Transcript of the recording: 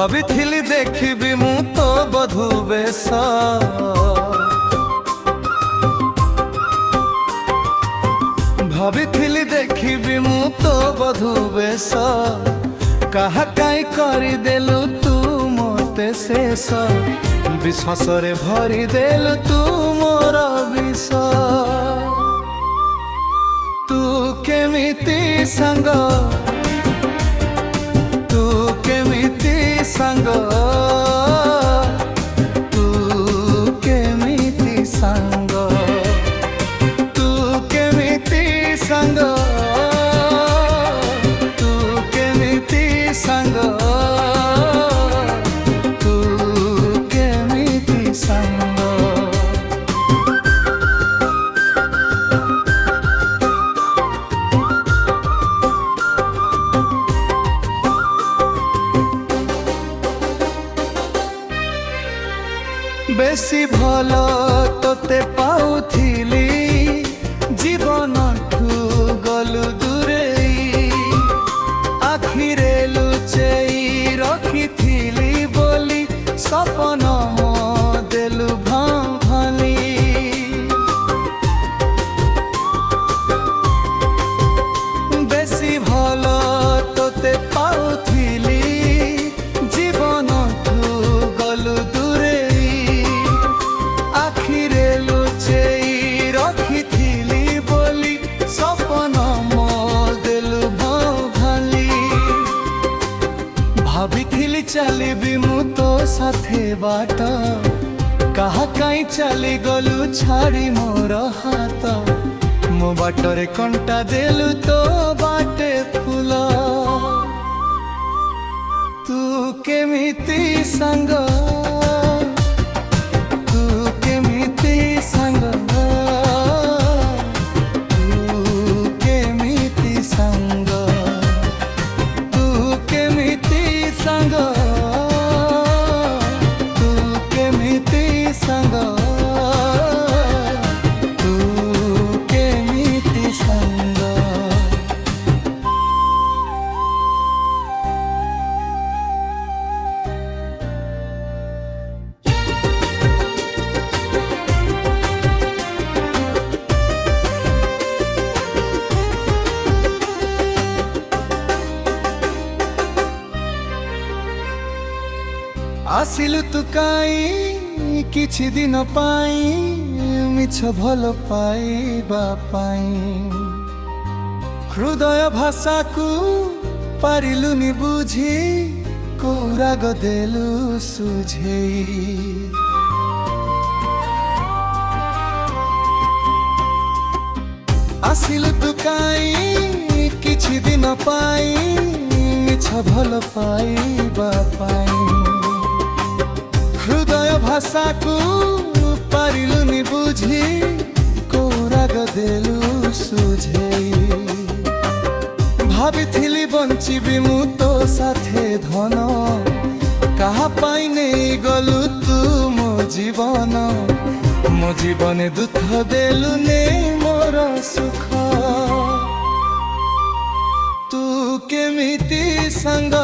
ଭାବିଥିଲି ଦେଖିବି ମୁଁ ତୋ ବଧୂ ବେଶ ଭାବିଥିଲି ଦେଖିବି ମୁଁ ତୋ ବଧୂ ବେଶ କାହା କାଇଁ କରିଦେଲୁ ତୁ ମୋତେ ଶେଷ ବିଶ୍ୱାସରେ ଭରିଦେଲୁ ତୁ ମୋର ବିଷ ତୁ କେମିତି ସାଙ୍ଗ ତୁ କେମିତି ସାଙ୍ଗ ତୁ କେମିତି ସାଙ୍ଗ ତୁ କେମିତି ସାଙ୍ଗ ତୁ କେମିତି ସାଙ୍ଗ ତୁ କେମିତି ସାଙ୍ଗ বেশি ভালো তোতে পাউথিলি জীবনঠু গলু দূরেই আখিরে লুচেই রখিথিলি বলি সপন দেলু ভাঙলি বেশি ভালো তোতে পাউথিলি জীবনঠু গলু দূরে আখিরে লুচেই রখিথিলি বলি সপন দেলু ভাঙলি ভাবিথিলি চালিবি মু তো সাথে বাট কাহা কাই চালি গলু ছাড়ি মোর হাত মো বাটরে কଣ୍ଟା দেলু তো বাটে ফুল তু কেমিতি সাঙ্গ তু কেমিতি সাঙ্গ তু কেমিতি সাঙ্গ তু কেমিতি সাঙ্গ তু কেমিতি সাঙ্গ তু কেমিতি সাঙ্গ ଆସିଲୁ ତୁ କାଇଁ କିଛି ଦିନ ପାଇଁ ମିଛ ଭଲ ପାଇବା ପାଇଁ ହୃଦୟ ଭାଷାକୁ ପାରିଲୁନି ବୁଝି କୋଉ ରାଗ ଦେଲୁ ସୁଝେଇ ଆସିଲୁ ତୁ କାଇଁ କିଛି ଦିନ ପାଇଁ ମିଛ ଭଲ ପାଇବା ପାଇଁ হৃদয় ভাষাকু পারিলুনি বুঝি কোউ রাগ দেলু সুঝেই ভাবিথিলি বঞ্চিবি মু তো সাথে ধন কাহা পাই নেই গলু তু মো জীবনে দুঃখ দেলু নেই মোর সুখ তু কেমিতি সাঙ্গ